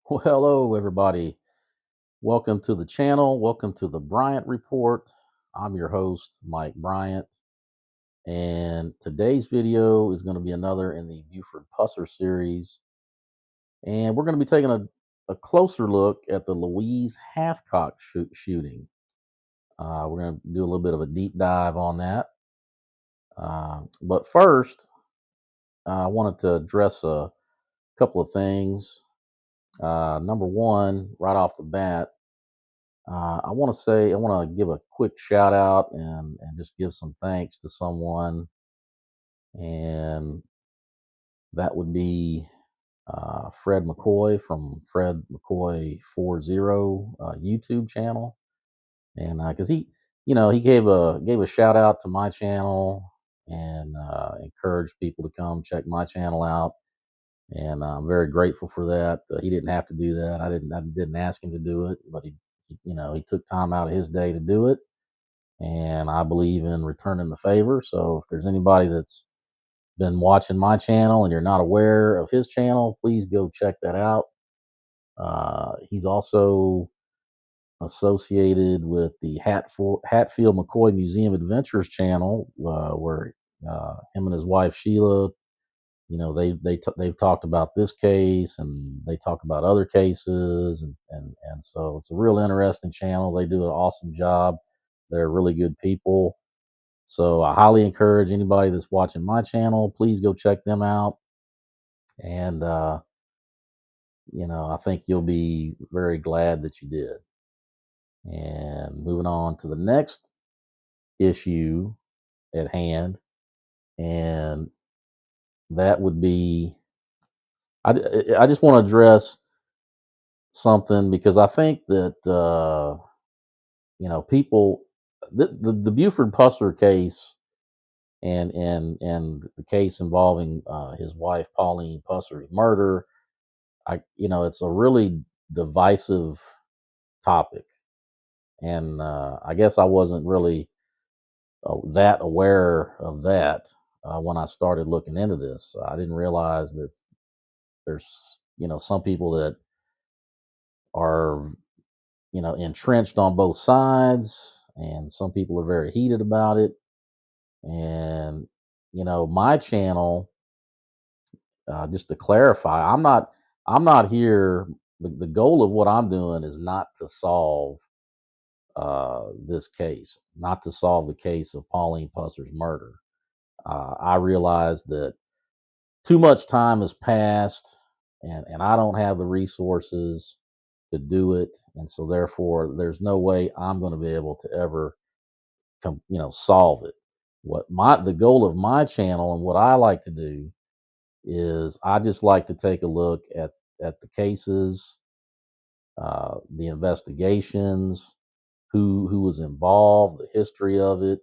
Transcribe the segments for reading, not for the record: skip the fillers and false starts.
Well, hello, everybody. Welcome to the channel. Welcome to the Bryant Report. I'm your host, Mike Bryant. And today's video is going to be another in the Buford Pusser series. And we're going to be taking a closer look at the Louise Hathcock shooting. We're going to do a little bit of a deep dive on that. But first, I wanted to address a couple of things. Number one, right off the bat, I want to give a quick shout out and just give some thanks to someone, and that would be Fred McCoy from Fred McCoy 40 YouTube channel, and because he gave a shout out to my channel and encouraged people to come check my channel out, and I'm very grateful for that. He didn't have to do that. I didn't ask him to do it, but he took time out of his day to do it, and I believe in returning the favor. So if there's anybody that's been watching my channel and you're not aware of his channel, please go check that out. He's also associated with the Hatfield McCoy Museum Adventures channel, where him and his wife Sheila, they've talked about this case and they talk about other cases, and so it's a real interesting channel. They do an awesome job. They're really good people. So I highly encourage anybody that's watching my channel, please go check them out. And, I think you'll be very glad that you did. And moving on to the next issue at hand, and that would be I just want to address something because I think that, people, the Buford Pusser case and the case involving his wife Pauline Pusser's murder, it's a really divisive topic, and I guess I wasn't really that aware of that when I started looking into this. I didn't realize that there's some people that are entrenched on both sides, and some people are very heated about it. And my channel, just to clarify, I'm not here. The goal of what I'm doing is not to solve this case, not to solve the case of Pauline Pusser's murder. I realize that too much time has passed, and I don't have the resources to do it, and so therefore, there's no way I'm going to be able to ever solve it. The goal of my channel and what I like to do is I just like to take a look at the cases, the investigations, who was involved, the history of it,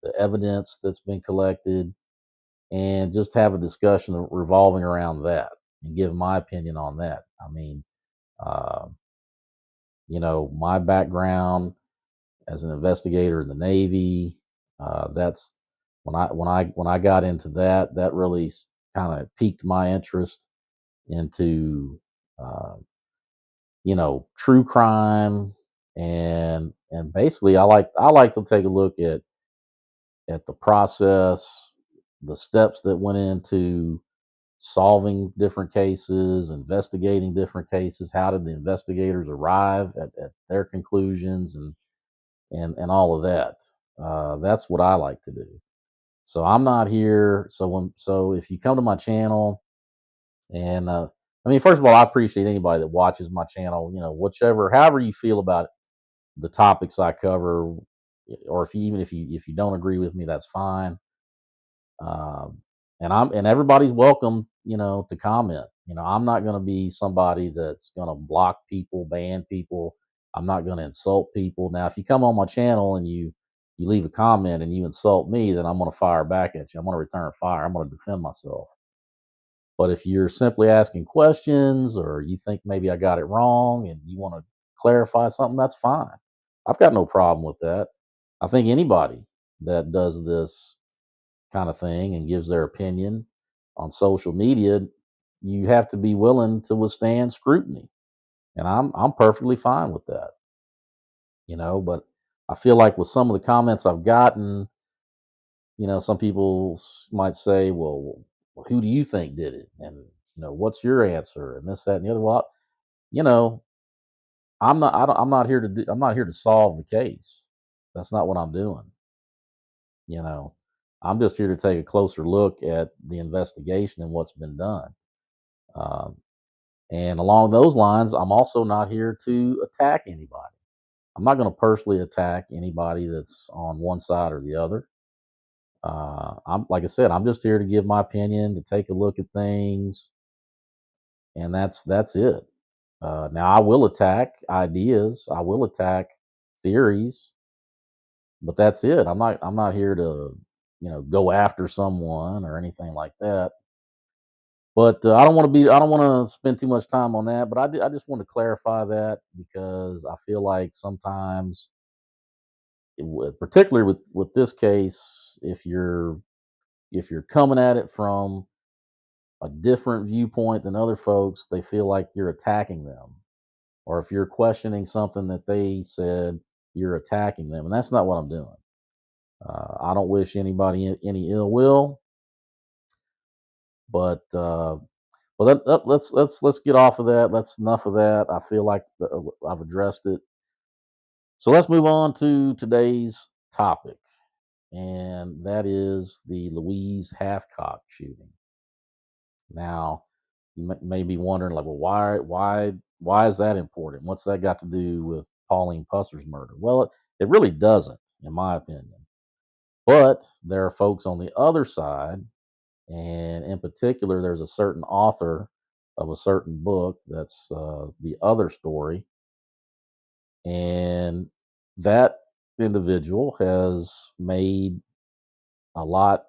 the evidence that's been collected, and just have a discussion revolving around that and give my opinion on that. I mean, uh, my background as an investigator in the Navy, that's when I got into that, that really kind of piqued my interest into uh, true crime, and basically I like to take a look at the process, the steps that went into solving different cases, investigating different cases. How did the investigators arrive at their conclusions, and all of that? That's what I like to do. So I'm not here. So if you come to my channel, and I mean, first of all, I appreciate anybody that watches my channel. However you feel about the topics I cover, or if you don't agree with me, that's fine. Um, and everybody's welcome, to comment. I'm not going to be somebody that's going to block people, ban people. I'm not going to insult people. Now, if you come on my channel and you leave a comment and you insult me, then I'm going to fire back at you. I'm going to return fire. I'm going to defend myself. But if you're simply asking questions, or you think maybe I got it wrong and you want to clarify something, that's fine. I've got no problem with that. I think anybody that does this kind of thing and gives their opinion on social media, you have to be willing to withstand scrutiny. and I'm perfectly fine with that, but I feel like with some of the comments I've gotten, some people might say, well, who do you think did it? And, what's your answer? And this, that, and the other. Well, you know, I'm not here I'm not here to solve the case. That's not what I'm doing. You know, I'm just here to take a closer look at the investigation and what's been done. Um, and along those lines, I'm also not here to attack anybody. I'm not going to personally attack anybody that's on one side or the other. I'm like I said, I'm just here to give my opinion, to take a look at things, and that's it. Now, I will attack ideas, I will attack theories, but that's it. I'm not here to go after someone or anything like that. But I don't want to spend too much time on that. But I just want to clarify that because I feel like sometimes, particularly with this case, if you're coming at it from a different viewpoint than other folks, they feel like you're attacking them. Or if you're questioning something that they said, you're attacking them. And that's not what I'm doing. I don't wish anybody any ill will, but let's get off of that. Let's enough of that. I feel like I've addressed it. So let's move on to today's topic, and that is the Louise Hathcock shooting. Now, you may be wondering, like, well, why is that important? What's that got to do with Pauline Pusser's murder? Well, it really doesn't, in my opinion. But there are folks on the other side, and in particular, there's a certain author of a certain book that's the other story, and that individual has made a lot,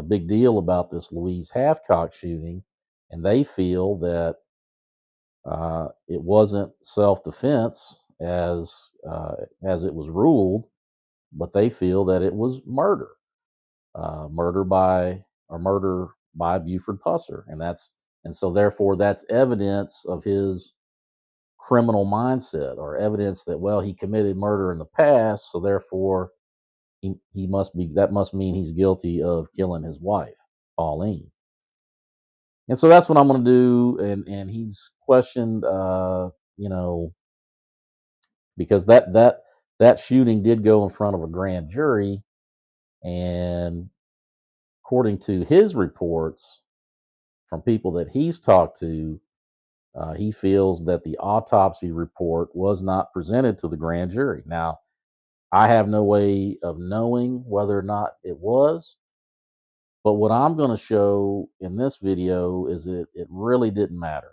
big deal about this Louise Hathcock shooting, and they feel that it wasn't self-defense as it was ruled, but they feel that it was murder, murder by Buford Pusser, and so therefore that's evidence of his criminal mindset, or evidence that, well, he committed murder in the past, so therefore he must be that must mean he's guilty of killing his wife, Pauline. And so that's what I'm going to do. And he's questioned, you know, because that shooting did go in front of a grand jury, and according to his reports from people that he's talked to, he feels that the autopsy report was not presented to the grand jury. Now, I have no way of knowing whether or not it was, but what I'm going to show in this video is that it really didn't matter.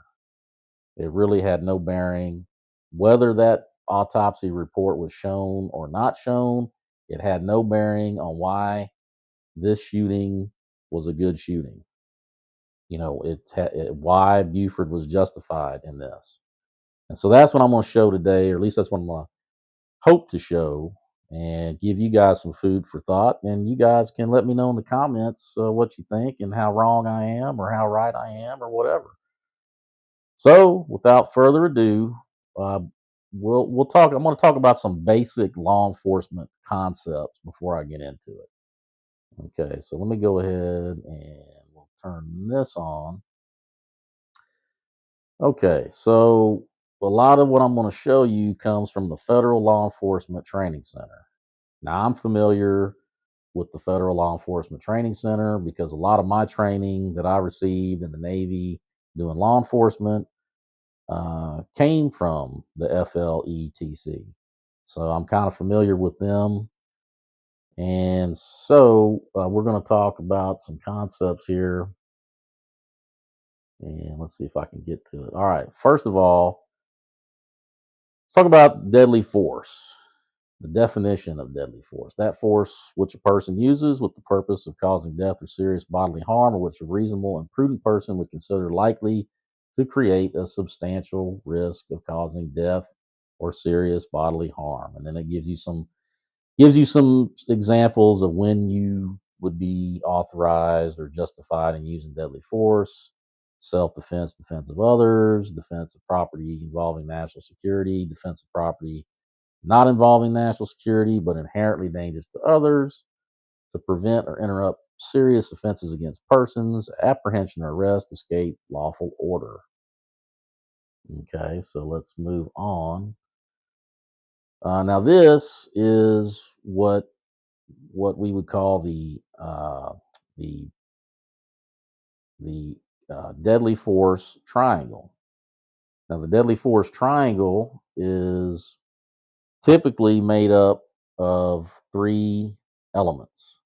It really had no bearing whether that autopsy report was shown or not shown. It had no bearing on why this shooting was a good shooting. Why Buford was justified in this. And so that's what I'm going to show today, or at least that's what I'm going to hope to show, and give you guys some food for thought. And you guys can let me know in the comments what you think and how wrong I am or how right I am or whatever. So, without further ado, uh, we'll talk. I'm going to talk about some basic law enforcement concepts before I get into it. Okay, so let me go ahead and we'll turn this on. Okay, so a lot of what I'm going to show you comes from the Federal Law Enforcement Training Center. Now, I'm familiar with the Federal Law Enforcement Training Center because a lot of my training that I received in the Navy doing law enforcement came from the FLETC. So I'm kind of familiar with them. And so we're going to talk about some concepts here. And let's see if I can get to it. All right. First of all, let's talk about deadly force. The definition of deadly force: that force which a person uses with the purpose of causing death or serious bodily harm, or which a reasonable and prudent person would consider likely to create a substantial risk of causing death or serious bodily harm. And then it gives you some examples of when you would be authorized or justified in using deadly force. self-defense, defense of others, defense of property involving national security, defense of property not involving national security but inherently dangerous to others, to prevent or interrupt serious offenses against persons, apprehension or arrest, escape, lawful order. Okay, so let's move on. Now this is what we would call the deadly force triangle. Now the deadly force triangle is typically made up of three elements: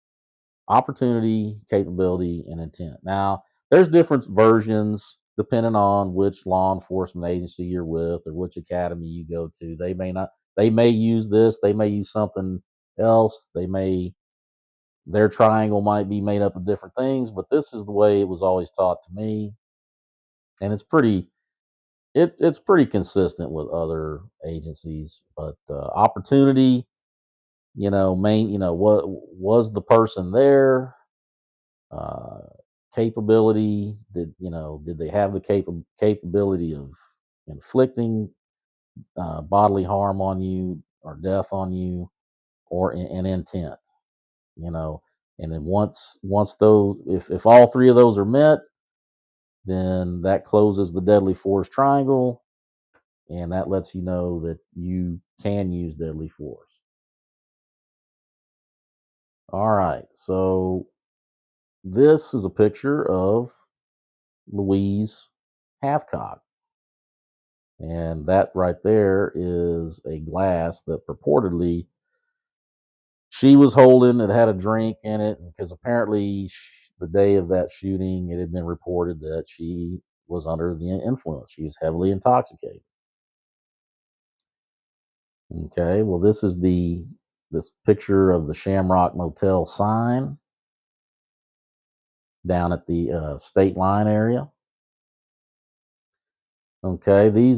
opportunity, capability, and intent. Now, there's different versions depending on which law enforcement agency you're with or which academy you go to. They may use this, they may use something else, their triangle might be made up of different things, but this is the way it was always taught to me. And it's pretty consistent with other agencies, but opportunity, what was the person there? uh, Capability, did they have the capability of inflicting bodily harm on you or death on you, or an intent, you know and then once those, if all three of those are met, then that closes the deadly force triangle, and that lets you know that you can use deadly force. All right, so this is a picture of Louise Hathcock. And that right there is a glass that purportedly she was holding. It had a drink in it because apparently the day of that shooting, it had been reported that she was under the influence. She was heavily intoxicated. Okay, well, this picture of the Shamrock Motel sign down at the state line area. Okay, this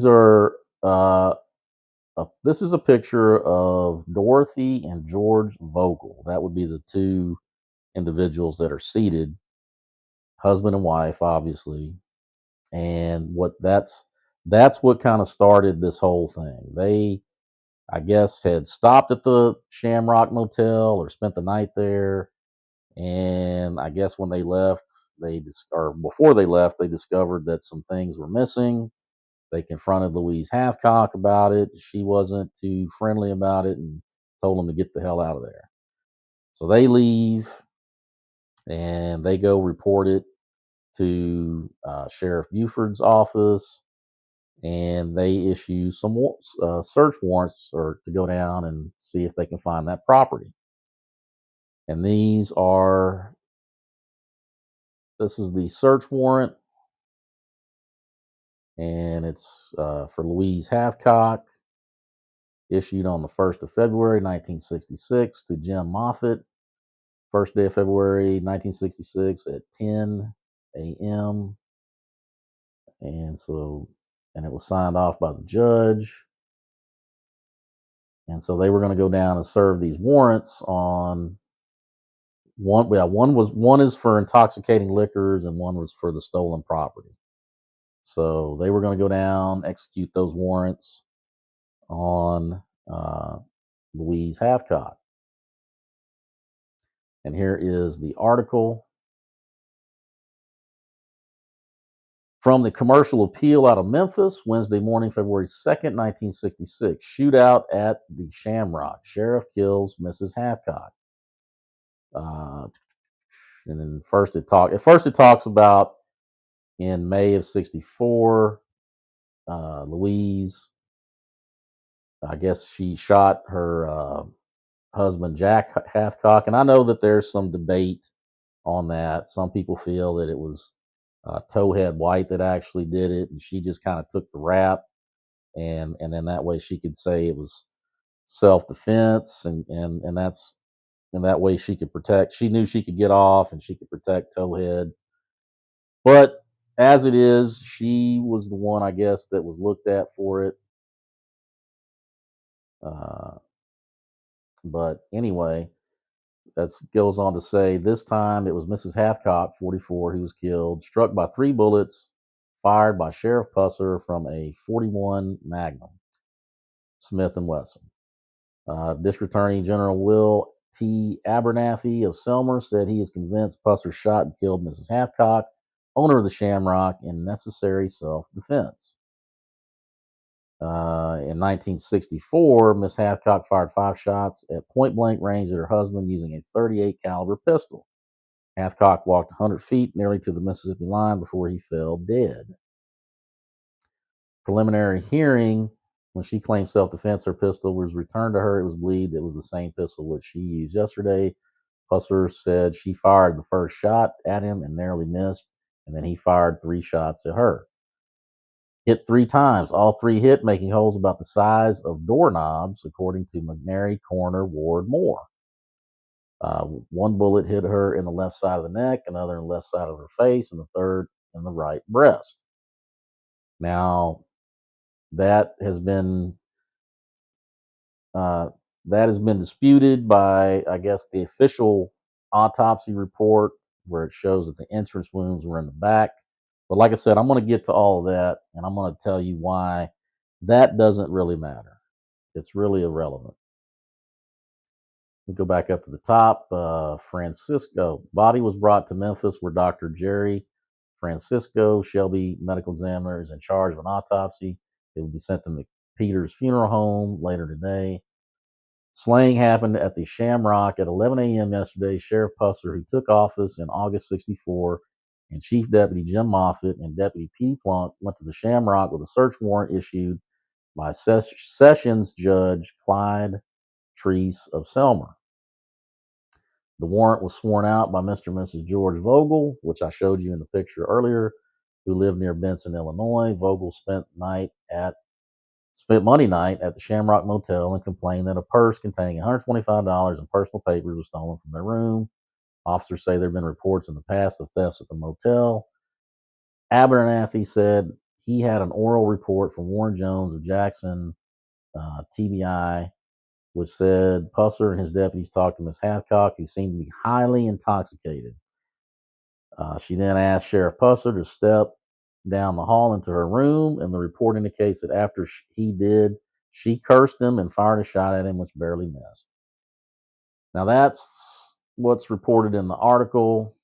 is a picture of Dorothy and George Vogel. That would be the two individuals that are seated, husband and wife, obviously. And that's what kind of started this whole thing. They, I guess, had stopped at the Shamrock Motel or spent the night there, and I guess when they left, or before they left, they discovered that some things were missing. They confronted Louise Hathcock about it. She wasn't too friendly about it and told them to get the hell out of there. So they leave and they go report it to Sheriff Buford's office, and they issue some search warrants or to go down and see if they can find that property. And this is the search warrant, and it's for Louise Hathcock, issued on the 1st of February 1966 to Jim Moffitt, first day of February 1966 at 10 a.m. And it was signed off by the judge. And so they were going to go down and serve these warrants on one. Yeah, one is for intoxicating liquors, and one was for the stolen property. So they were going to go down, execute those warrants on Louise Hathcock. And here is the article from the Commercial Appeal out of Memphis, Wednesday morning, February 2nd, 1966. Shootout at the Shamrock. Sheriff kills Mrs. Hathcock. And then At first it talks about in May of '64, Louise, I guess she shot her husband Jack Hathcock, and I know that there's some debate on that. Some people feel that it was Towhead White that actually did it, and she just kind of took the rap, and then that way she could say it was self defense, and that's and that way she could protect. She knew she could get off, and she could protect Towhead. But as it is, she was the one, I guess, that was looked at for it. Uh, but anyway, that goes on to say this time it was Mrs. Hathcock, 44, who was killed, struck by 3 bullets fired by Sheriff Pusser from a 41 Magnum Smith& Wesson. District Attorney General Will T. Abernathy of Selmer said he is convinced Pusser shot and killed Mrs. Hathcock, owner of the Shamrock, in necessary self-defense. In 1964, Miss Hathcock fired 5 shots at point-blank range at her husband using a .38 caliber pistol. Hathcock walked 100 feet nearly to the Mississippi line before he fell dead. Preliminary hearing, when she claimed self-defense, her pistol was returned to her. It was believed it was the same pistol which she used yesterday. Pusser said she fired the first shot at him and narrowly missed, and then he fired 3 shots at her. Hit 3 times. All 3 hit, making holes about the size of doorknobs, according to McNary Coroner Ward Moore. One bullet hit her in the left side of the neck, another in the left side of her face, and the third in the right breast. Now, that has been disputed by, I guess, the official autopsy report, where it shows that the entrance wounds were in the back. But like I said, I'm going to get to all of that, and I'm going to tell you why that doesn't really matter. It's really irrelevant. We go back up to the top. Francisco. Body was brought to Memphis, where Dr. Jerry Francisco, Shelby medical examiner, is in charge of an autopsy. It will be sent to McPeter's funeral home later today. Slaying happened at the Shamrock at 11 a.m. yesterday. Sheriff Pusser, who took office in August '64, and Chief Deputy Jim Moffitt and Deputy P. Plunk went to the Shamrock with a search warrant issued by Sessions Judge Clyde Treese of Selmer. The warrant was sworn out by Mr. and Mrs. George Vogel, which I showed you in the picture earlier, who lived near Benson, Illinois. Vogel spent Monday night at the Shamrock Motel and complained that a purse containing $125 in personal papers was stolen from their room. Officers say there have been reports in the past of thefts at the motel. Abernathy said he had an oral report from Warren Jones of Jackson, TBI, which said Pusser and his deputies talked to Miss Hathcock, who seemed to be highly intoxicated. She then asked Sheriff Pusser to step down the hall into her room, and the report indicates that after he did, she cursed him and fired a shot at him, which barely missed. Now, that's what's reported in the article.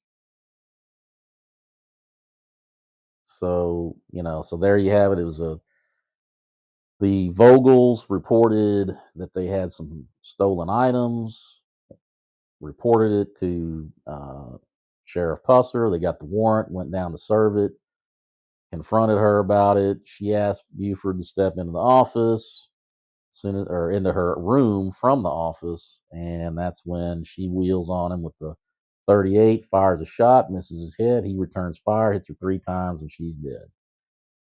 So, so there you have it. It was the Vogels reported that they had some stolen items, reported it to Sheriff Pusser. They got the warrant, went down to serve it, confronted her about it. She asked Buford to step into the office, or into her room from the office, and that's when she wheels on him with the .38, fires a shot, misses his head. He returns fire, hits her 3 times, and she's dead.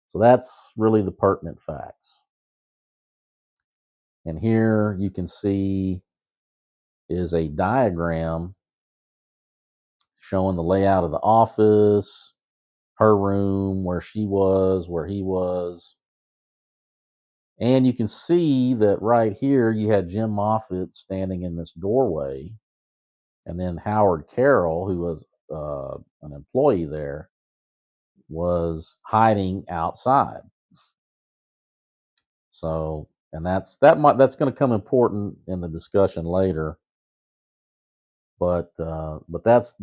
So that's really the pertinent facts. And here you can see is a diagram showing the layout of the office, her room, where she was, where he was. And you can see that right here you had Jim Moffitt standing in this doorway, and then Howard Carroll, who was an employee there, was hiding outside. So, and that's going to come important in the discussion later. But that's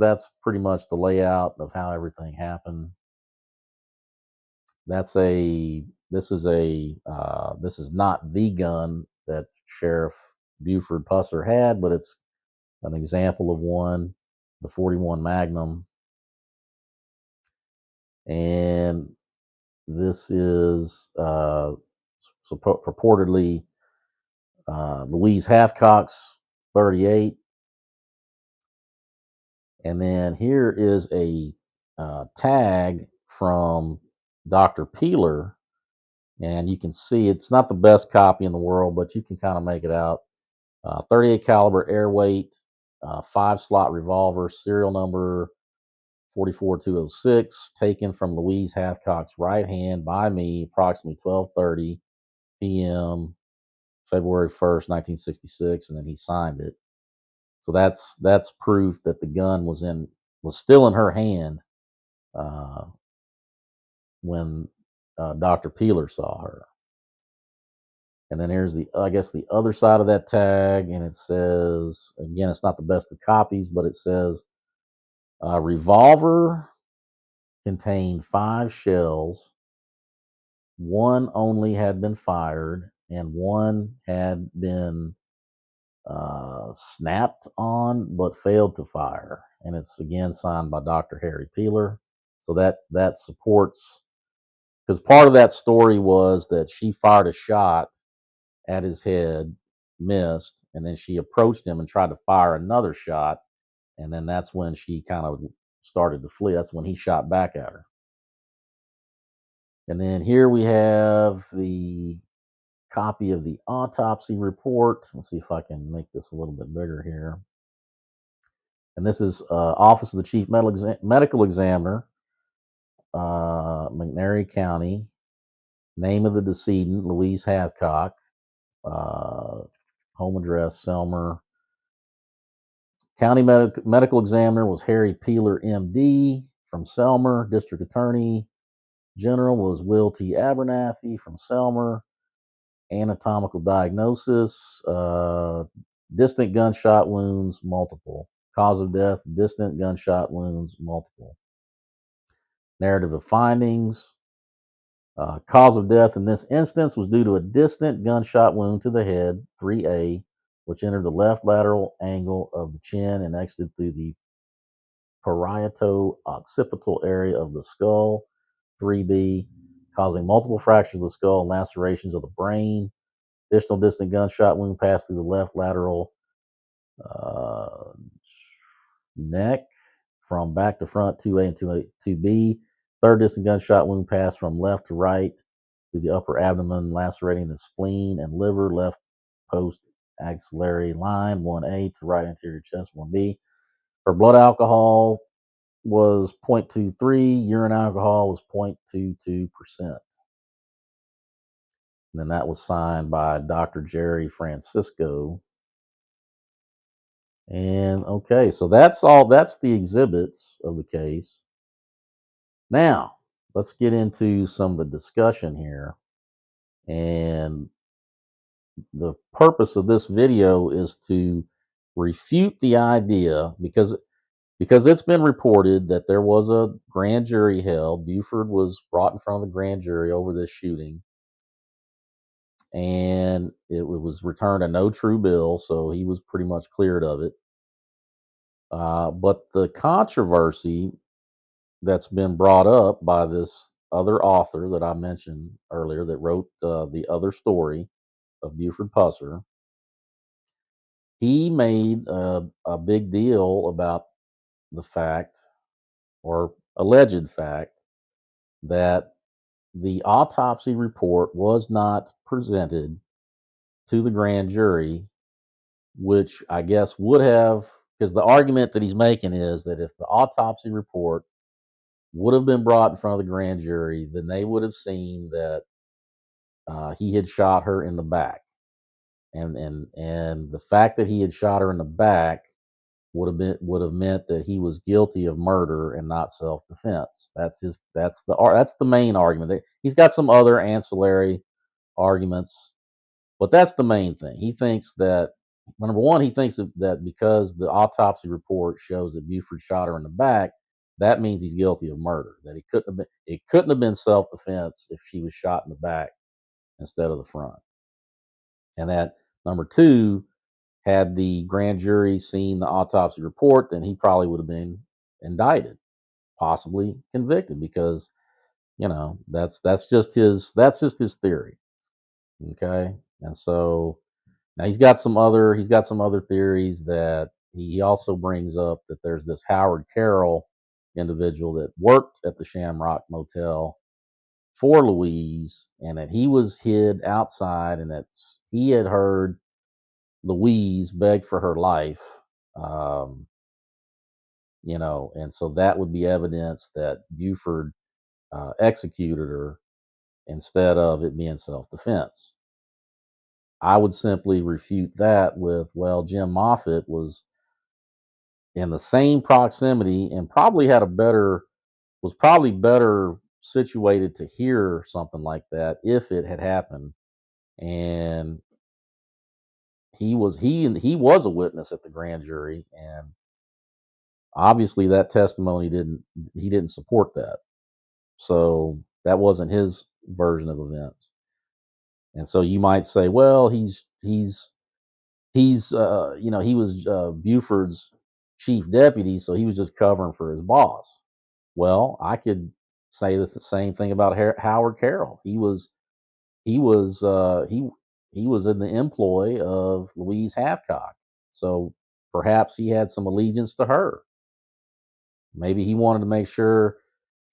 pretty much the layout of how everything happened. This is not the gun that Sheriff Buford Pusser had, but it's an example of one, the 41 Magnum. And this is purportedly Louise Hathcock's .38. And then here is a tag from Dr. Peeler, and you can see it's not the best copy in the world, but you can kind of make it out. .38 caliber air weight, 5-slot revolver, serial number 44206, taken from Louise Hathcock's right hand by me, approximately 12:30 p.m. February 1st, 1966, and then he signed it. So that's proof that the gun was still in her hand when Dr. Peeler saw her. And then here's I guess, the other side of that tag, and it says, again, it's not the best of copies, but it says, revolver contained 5 shells. One only had been fired, and one had been snapped on but failed to fire. And it's again signed by Dr. Harry Peeler. So that supports, because part of that story was that she fired a shot at his head, missed, and then she approached him and tried to fire another shot, and then that's when she kind of started to flee. That's when he shot back at her. And then here we have the copy of the autopsy report. Let's see if I can make this a little bit bigger here. And this is Office of the Chief Medical Examiner, McNairy County. Name of the decedent, Louise Hathcock. Home address, Selmer. County medical examiner was Harry Peeler, MD, from Selmer. District Attorney General was Will T. Abernathy from Selmer. Anatomical diagnosis, distant gunshot wounds, multiple. Cause of death, distant gunshot wounds, multiple. Narrative of findings. Cause of death in this instance was due to a distant gunshot wound to the head, 3A, which entered the left lateral angle of the chin and exited through the parieto-occipital area of the skull, 3B, causing multiple fractures of the skull and lacerations of the brain. Additional distant gunshot wound passed through the left lateral neck from back to front, 2A and 2B. Third distant gunshot wound passed from left to right through the upper abdomen, lacerating the spleen and liver, left post axillary line, 1A, to right anterior chest, 1B. Her blood alcohol was 0.23, urine alcohol was 0.22%. And then that was signed by Dr. Jerry Francisco. And okay, so that's the exhibits of the case. Now, let's get into some of the discussion here. And the purpose of this video is to refute the idea, because it's been reported that there was a grand jury held. Buford was brought in front of the grand jury over this shooting, and it was returned a no true bill, so he was pretty much cleared of it. But the controversy that's been brought up by this other author that I mentioned earlier that wrote the other story of Buford Pusser, he made a big deal about the fact, or alleged fact, that the autopsy report was not presented to the grand jury, which I guess would have, because the argument that he's making is that if the autopsy report would have been brought in front of the grand jury, then they would have seen that he had shot her in the back, and the fact that he had shot her in the back would have meant that he was guilty of murder and not self defense. That's the main argument. He's got some other ancillary arguments, but that's the main thing. He thinks that, number one, he thinks that because the autopsy report shows that Buford shot her in the back, that means he's guilty of murder. That it couldn't have been self defense if she was shot in the back instead of the front. And that, number two, had the grand jury seen the autopsy report, then he probably would have been indicted, possibly convicted, because that's just his theory. Okay, and so now he's got some other theories that he also brings up, that there's this Howard Carroll individual that worked at the Shamrock Motel for Louise, and that he was hid outside, and that he had heard Louise beg for her life. Um, and so that would be evidence that Buford executed her instead of it being self-defense. I would simply refute that with, well, Jim Moffitt was in the same proximity and was probably better situated to hear something like that if it had happened, and he was a witness at the grand jury, and obviously that testimony didn't support that. So that wasn't his version of events. And so you might say, well, he was Buford's chief deputy, so he was just covering for his boss. Well, I could say that the same thing about Howard Carroll. He was he was in the employ of Louise Hathcock, so perhaps he had some allegiance to her. Maybe he wanted to make sure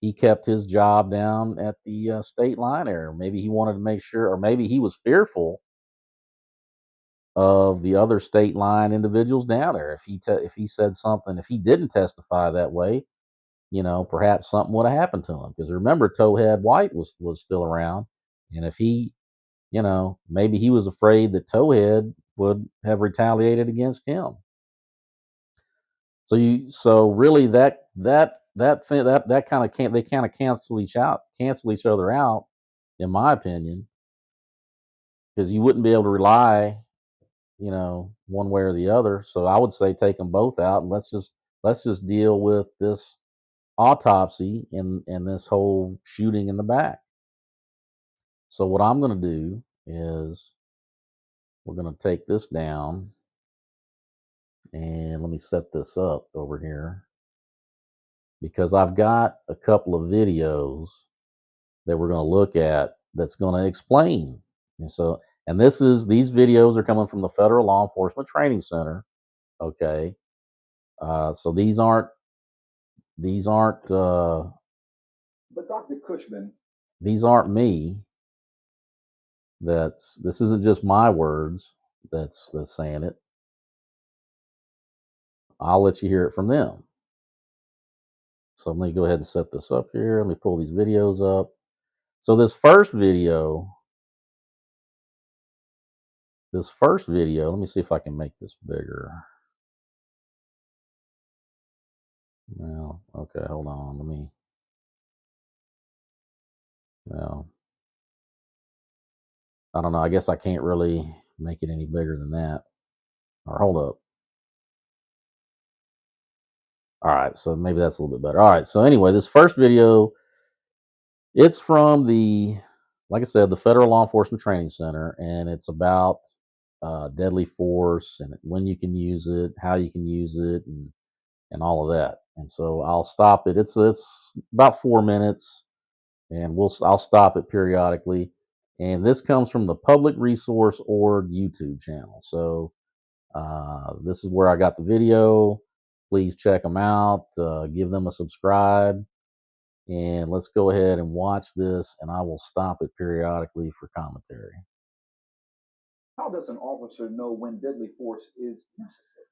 he kept his job down at the state line area. Maybe he wanted to make sure, or maybe he was fearful of the other state line individuals down there. If he said something, if he didn't testify that way, perhaps something would have happened to him. Because remember, Towhead White was still around, and if he, maybe he was afraid that Towhead would have retaliated against him. So really that thing that kind of can't they kind of cancel each other out, in my opinion, because you wouldn't be able to rely, one way or the other. So I would say take them both out, and let's just deal with this autopsy and this whole shooting in the back. So what I'm going to do is we're going to take this down, and let me set this up over here, because I've got a couple of videos that we're going to look at that's going to explain. And these videos are coming from the Federal Law Enforcement Training Center. Okay, so these aren't But Dr. Cushman, these aren't me. This isn't just my words that's saying it. I'll let you hear it from them. So let me go ahead and set this up here. Let me pull these videos up. So this first video, let me see if I can make this bigger. Well, okay, hold on. Well, I don't know. I guess I can't really make it any bigger than that. Or hold up. All right, so maybe that's a little bit better. All right, so anyway, this first video, it's from like I said, the Federal Law Enforcement Training Center, and it's about deadly force and when you can use it, how you can use it, and all of that. And so I'll stop it. It's about 4 minutes, and I'll stop it periodically. And this comes from the Public Resource Org YouTube channel. So this is where I got the video. Please check them out. Give them a subscribe. And let's go ahead and watch this, and I will stop it periodically for commentary. How does an officer know when deadly force is necessary?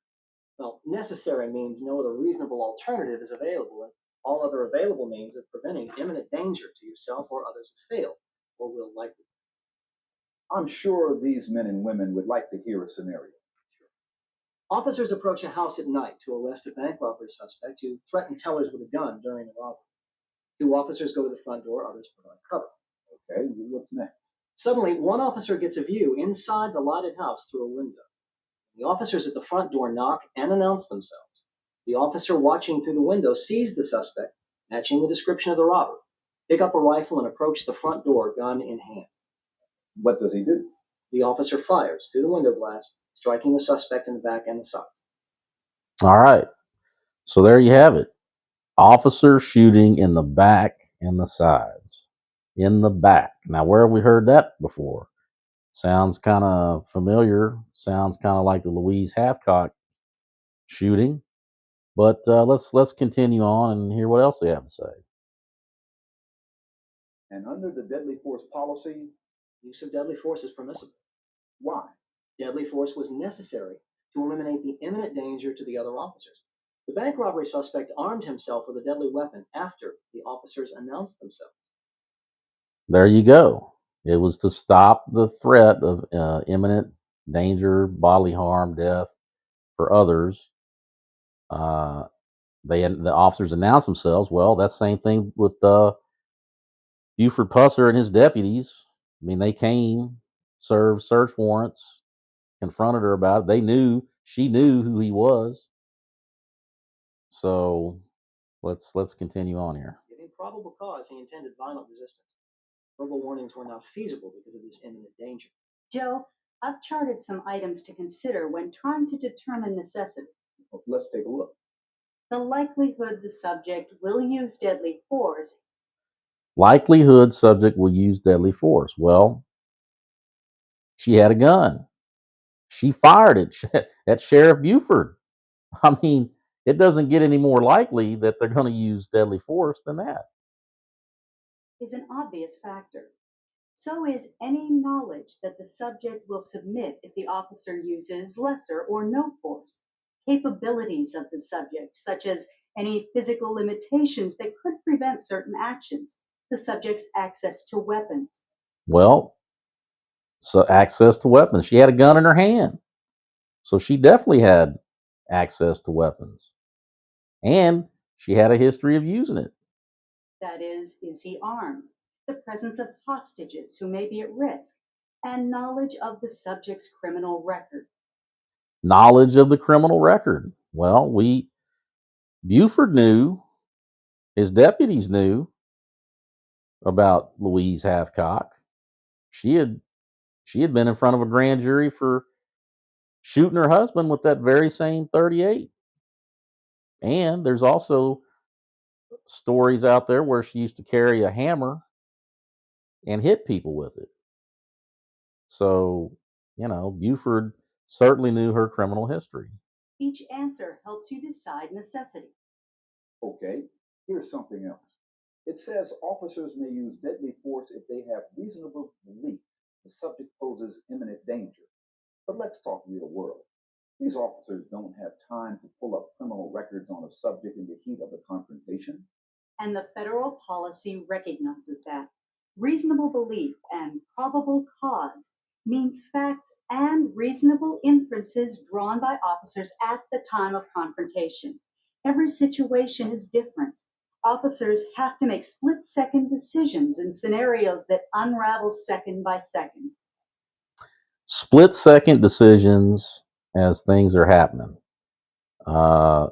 Well, necessary means no other reasonable alternative is available, and all other available means of preventing imminent danger to yourself or others have failed, or will likely. I'm sure these men and women would like to hear a scenario. Officers approach a house at night to arrest a bank robbery suspect who threatened tellers with a gun during the robbery. Two officers go to the front door, others put on cover. Okay, what's next? Suddenly, one officer gets a view inside the lighted house through a window. The officers at the front door knock and announce themselves. The officer watching through the window sees the suspect, matching the description of the robber, pick up a rifle and approach the front door, gun in hand. What does he do? The officer fires through the window glass, striking the suspect in the back and the side. All right. So there you have it. Officer shooting in the back and the sides. In the back. Now, where have we heard that before? Sounds kind of familiar. Sounds kind of like the Louise Hathcock shooting. But let's continue on and hear what else they have to say. And under the deadly force policy, Use of deadly force is permissible. why? Deadly force was necessary to eliminate the imminent danger to the other officers. The bank robbery suspect armed himself with a deadly weapon after the officers announced themselves. There you go. It was to stop the threat of imminent danger, bodily harm, death for others. The officers announced themselves. Well, that's the same thing with Buford Pusser and his deputies, I mean, they came, served search warrants, confronted her about it. She knew who he was. So let's continue on here. Giving probable cause he intended violent resistance. Verbal warnings were not feasible because of this imminent danger. Joe, I've charted some items to consider when trying to determine necessity. Let's take a look. The likelihood the subject will use deadly force. Likelihood subject will use deadly force. Well, she had a gun. She fired it at Sheriff Buford. I mean, it doesn't get any more likely that they're going to use deadly force than that. Is an obvious factor. So is any knowledge that the subject will submit if the officer uses lesser or no force. Capabilities of the subject, such as any physical limitations that could prevent certain actions. The subject's access to weapons. Well, so access to weapons. She had a gun in her hand. So she definitely had access to weapons. And she had a history of using it. That is he armed? The presence of hostages who may be at risk, and knowledge of the subject's criminal record. Knowledge of the criminal record. Well, Buford knew, his deputies knew about Louise Hathcock. She had been in front of a grand jury for shooting her husband with that very same 38. And there's also stories out there where she used to carry a hammer and hit people with it. So, Buford certainly knew her criminal history. Each answer helps you decide necessity. Okay, here's something else. It says officers may use deadly force if they have reasonable belief the subject poses imminent danger. But let's talk real world. These officers don't have time to pull up criminal records on a subject in the heat of a confrontation. And the federal policy recognizes that. Reasonable belief and probable cause means facts and reasonable inferences drawn by officers at the time of confrontation. Every situation is different. Officers have to make split-second decisions in scenarios that unravel second by second. Split second decisions as things are happening. Uh,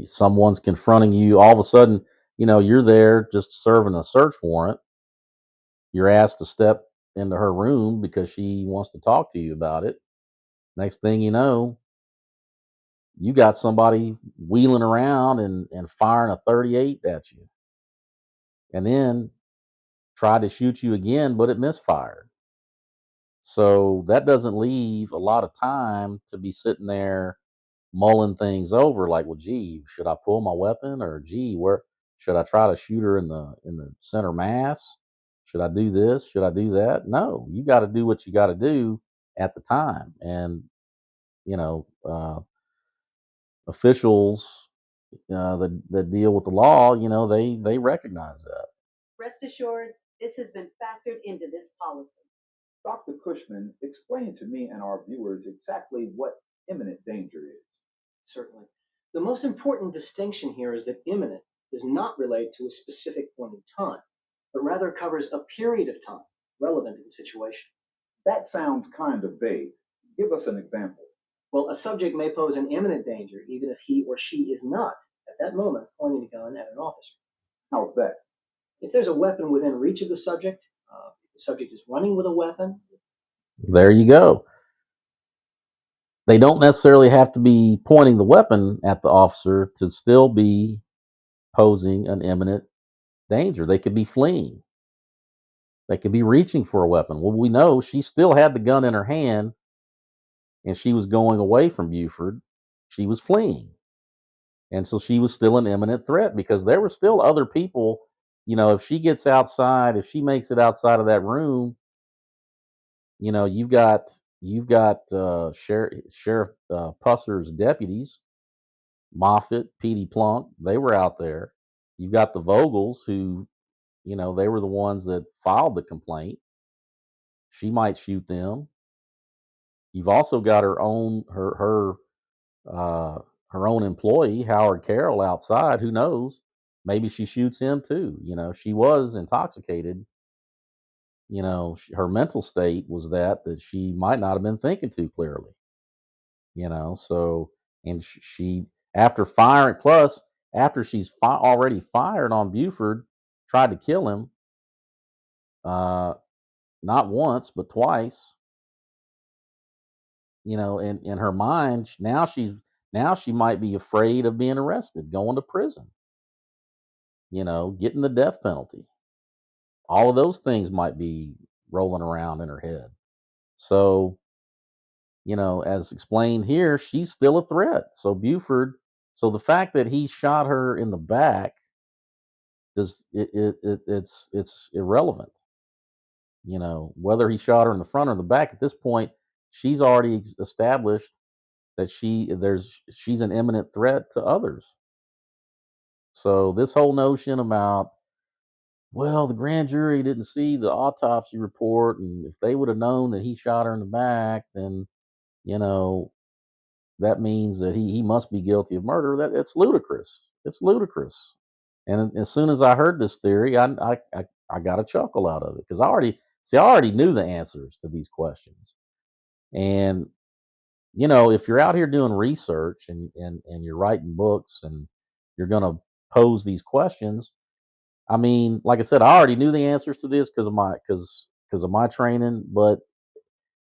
someone's confronting you. All of a sudden, you're there just serving a search warrant. You're asked to step into her room because she wants to talk to you about it. Next thing you know, you got somebody wheeling around and firing a 38 at you. And then tried to shoot you again, but it misfired. So that doesn't leave a lot of time to be sitting there mulling things over like, well, gee, should I pull my weapon, or gee, where should I try to shoot her in the center mass? Should I do this? Should I do that? No, you got to do what you got to do at the time. And you know, officials that deal with the law, they recognize that. Rest assured, this has been factored into this policy. Dr. Cushman, explain to me and our viewers exactly what imminent danger is. Certainly. The most important distinction here is that imminent does not relate to a specific point in time, but rather covers a period of time relevant to the situation. That sounds kind of vague. Give us an example. Well, a subject may pose an imminent danger even if he or she is not, at that moment, pointing a gun at an officer. How's that? If there's a weapon within reach of the subject, if the subject is running with a weapon. There you go. They don't necessarily have to be pointing the weapon at the officer to still be posing an imminent danger. They could be fleeing. They could be reaching for a weapon. Well, we know she still had the gun in her hand and she was going away from Buford. She was fleeing. And so she was still an imminent threat because there were still other people. If she gets outside, if she makes it outside of that room, you've got Sheriff Pusser's deputies, Moffett, Petey Plunk. They were out there. You've got the Vogels who, they were the ones that filed the complaint. She might shoot them. You've also got her own employee, Howard Carroll, outside. Who knows? maybe she shoots him too. She was intoxicated. Her mental state was that she might not have been thinking too clearly. So, and she after firing, plus after she's already fired on Buford, tried to kill him, not once but twice. In her mind, now she might be afraid of being arrested, going to prison, getting the death penalty. All of those things might be rolling around in her head. So, as explained here, she's still a threat. So the fact that he shot her in the back it's irrelevant. Whether he shot her in the front or the back, at this point, she's already established that she's an imminent threat to others. So this whole notion about, well, the grand jury didn't see the autopsy report, and if they would have known that he shot her in the back, then you know that means that he must be guilty of murder. It's ludicrous. It's ludicrous. And as soon as I heard this theory, I got a chuckle out of it, because I already knew the answers to these questions. And if you're out here doing research and you're writing books and you're going to pose these questions, I mean, like I said, I already knew the answers to this because of my training, but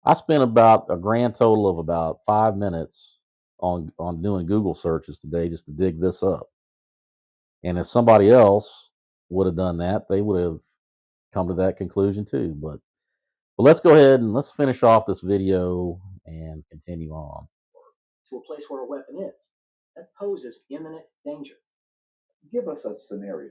I spent about a grand total of about 5 minutes on doing Google searches today just to dig this up. And if somebody else would have done that, they would have come to that conclusion too. But let's go ahead and let's finish off this video and continue on. To a place where a weapon is. That poses imminent danger. Give us a scenario.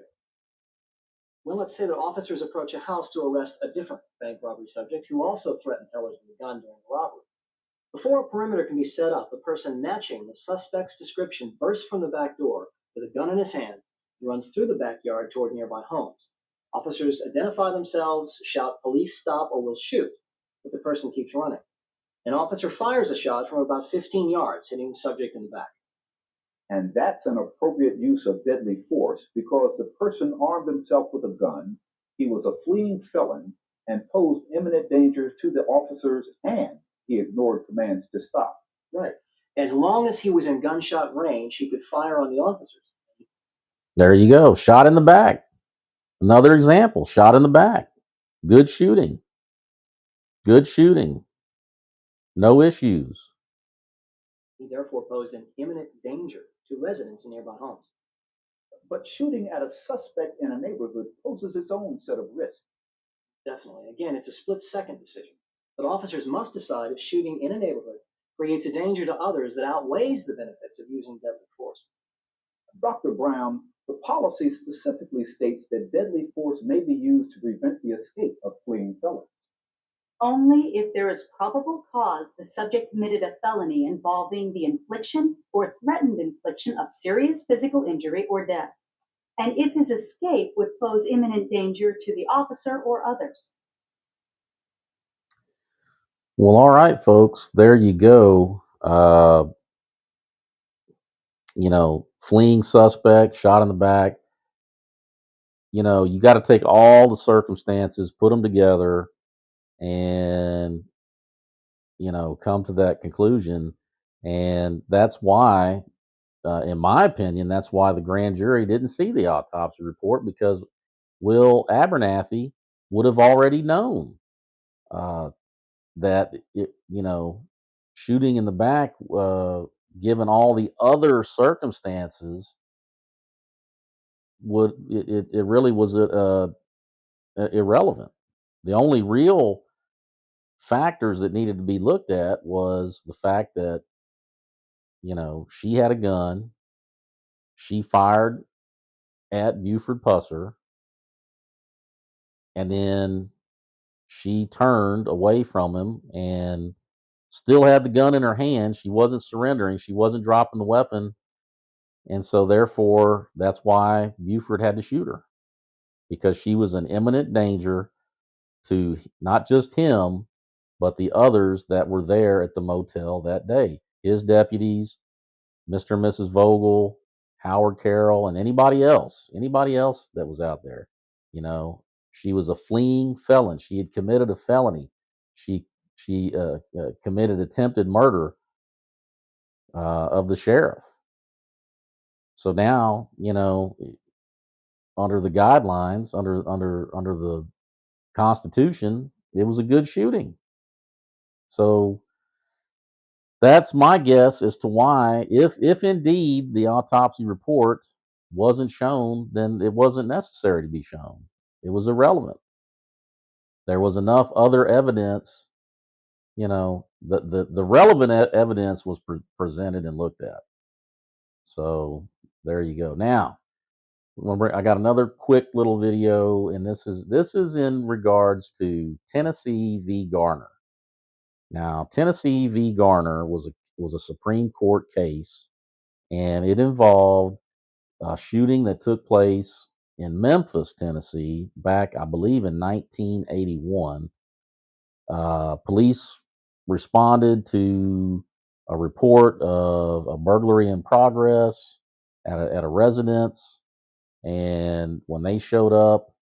Well, let's say that officers approach a house to arrest a different bank robbery subject who also threatened tellers with a gun during the robbery. Before a perimeter can be set up, a person matching the suspect's description bursts from the back door with a gun in his hand and runs through the backyard toward nearby homes. Officers identify themselves, shout "police, stop," or "we'll shoot," but the person keeps running. An officer fires a shot from about 15 yards, hitting the subject in the back. And that's an appropriate use of deadly force because the person armed himself with a gun, he was a fleeing felon, and posed imminent danger to the officers, and he ignored commands to stop. Right. As long as he was in gunshot range, he could fire on the officers. There you go. Shot in the back. Another example. Shot in the back. Good shooting. Good shooting. No issues. He therefore posed an imminent danger to residents in nearby homes. But shooting at a suspect in a neighborhood poses its own set of risks. Definitely. Again, it's a split-second decision. But officers must decide if shooting in a neighborhood creates a danger to others that outweighs the benefits of using deadly force. Dr. Brown, the policy specifically states that deadly force may be used to prevent the escape of fleeing felons. Only if there is probable cause the subject committed a felony involving the infliction or threatened infliction of serious physical injury or death, and if his escape would pose imminent danger to the officer or others. Well, all right, folks, there you go. Fleeing suspect, shot in the back. You got to take all the circumstances, put them together, and come to that conclusion. And that's why, in my opinion, that's why the grand jury didn't see the autopsy report, because Will Abernathy would have already known that shooting in the back, given all the other circumstances, it really was irrelevant. The only real factors that needed to be looked at was the fact that she had a gun, she fired at Buford Pusser, and then she turned away from him and still had the gun in her hand. She wasn't surrendering, she wasn't dropping the weapon, and so therefore that's why Buford had to shoot her, because she was an imminent danger to not just him, but the others that were there at the motel that day. His deputies, Mr. and Mrs. Vogel, Howard Carroll, and anybody else that was out there. You know, she was a fleeing felon. She had committed a felony. She committed attempted murder of the sheriff. So now, under the guidelines, under the Constitution, it was a good shooting. So that's my guess as to why, if indeed the autopsy report wasn't shown, then it wasn't necessary to be shown. It was irrelevant. There was enough other evidence, the relevant evidence was presented and looked at. So there you go. Now, I got another quick little video, and this is in regards to Tennessee v. Garner. Now, Tennessee v. Garner was a Supreme Court case, and it involved a shooting that took place in Memphis, Tennessee, back, I believe, in 1981. Police responded to a report of a burglary in progress at a residence, and when they showed up,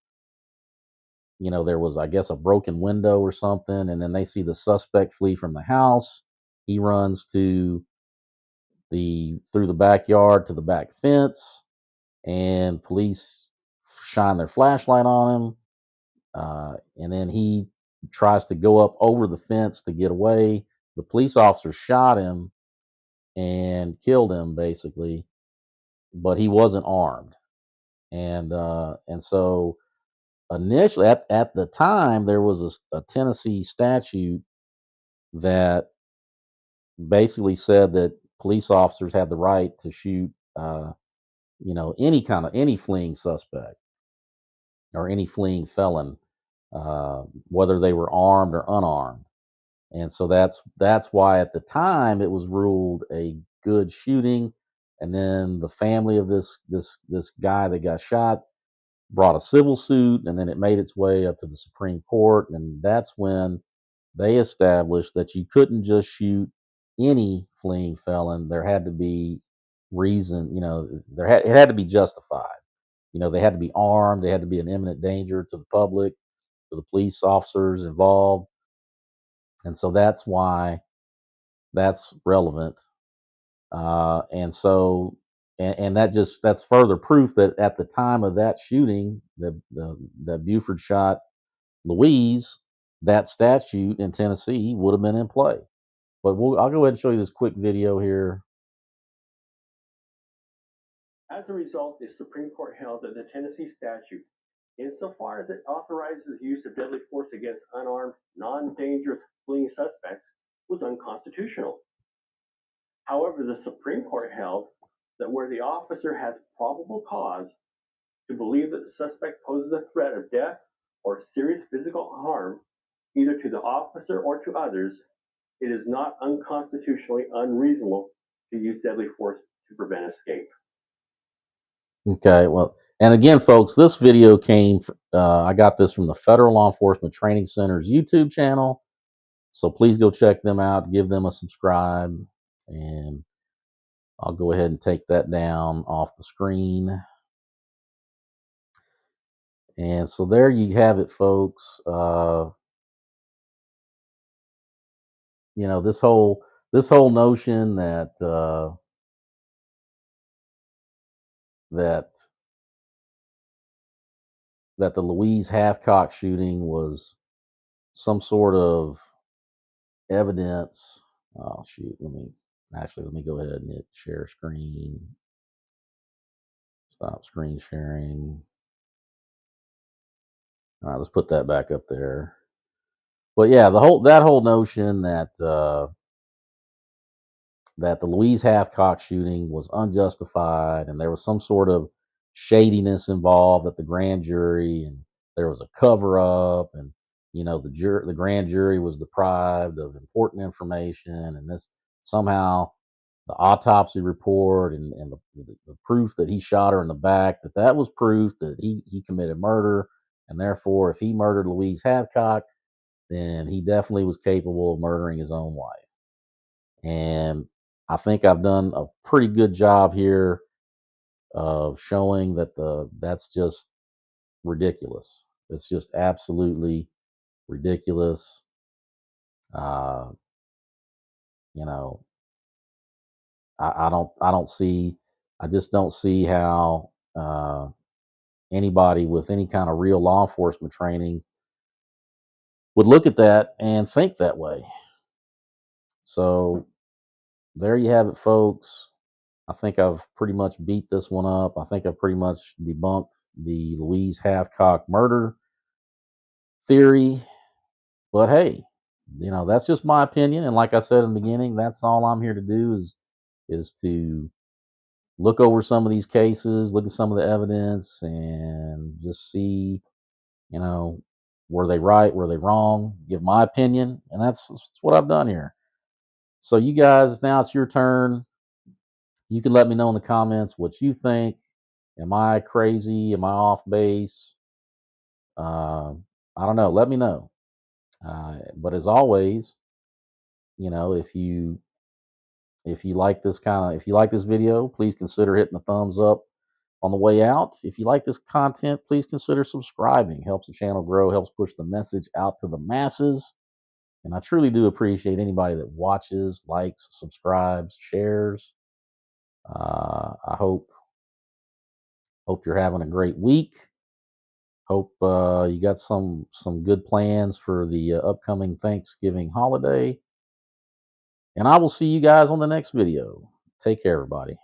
there was, I guess, a broken window or something, and then they see the suspect flee from the house. He runs through the backyard to the back fence, and police shine their flashlight on him. And then he tries to go up over the fence to get away. The police officer shot him and killed him, basically, but he wasn't armed. And so initially, at the time, there was a Tennessee statute that basically said that police officers had the right to shoot, any fleeing suspect or any fleeing felon, whether they were armed or unarmed. And so that's why at the time it was ruled a good shooting. And then the family of this guy that got shot brought a civil suit, and then it made its way up to the Supreme Court, and that's when they established that you couldn't just shoot any fleeing felon. There had to be reason, it had to be justified. They had to be armed, they had to be an imminent danger to the public, to the police officers involved. And so that's why that's relevant. And that's further proof that at the time of that shooting, that Buford shot Louise, that statute in Tennessee would have been in play. But I'll go ahead and show you this quick video here. As a result, the Supreme Court held that the Tennessee statute, insofar as it authorizes the use of deadly force against unarmed, non-dangerous fleeing suspects, was unconstitutional. However, the Supreme Court held that where the officer has probable cause to believe that the suspect poses a threat of death or serious physical harm, either to the officer or to others, it is not unconstitutionally unreasonable to use deadly force to prevent escape. Okay, well, and again, folks, this video I got this from the Federal Law Enforcement Training Center's YouTube channel. So please go check them out, give them a subscribe, and I'll go ahead and take that down off the screen. And so there you have it, folks. This whole notion that the Louise Hathcock shooting was some sort of evidence. Oh shoot, let me go ahead and hit share screen. Stop screen sharing. All right, let's put that back up there. But yeah, that whole notion that the Louise Hathcock shooting was unjustified, and there was some sort of shadiness involved at the grand jury, and there was a cover up, and the grand jury was deprived of important information, and this somehow the autopsy report and the proof that he shot her in the back, that was proof that he committed murder, and therefore if he murdered Louise Hathcock, then he definitely was capable of murdering his own wife. And I think I've done a pretty good job here of showing that that's just ridiculous. It's just absolutely ridiculous. Uh, you know, I just don't see how anybody with any kind of real law enforcement training would look at that and think that way. So there you have it, folks. I think I've pretty much beat this one up. I think I've pretty much debunked the Louise Hathcock murder theory. But hey, that's just my opinion. And like I said in the beginning, that's all I'm here to do is to look over some of these cases, look at some of the evidence, and just see, were they right, were they wrong, give my opinion, and that's what I've done here. So you guys, now it's your turn. You can let me know in the comments what you think. Am I crazy? Am I off base? I don't know. Let me know. But as always, if you like this video, please consider hitting the thumbs up on the way out. If you like this content, please consider subscribing. Helps the channel grow, helps push the message out to the masses. And I truly do appreciate anybody that watches, likes, subscribes, shares. I hope you're having a great week. Hope you got some good plans for the upcoming Thanksgiving holiday. And I will see you guys on the next video. Take care, everybody.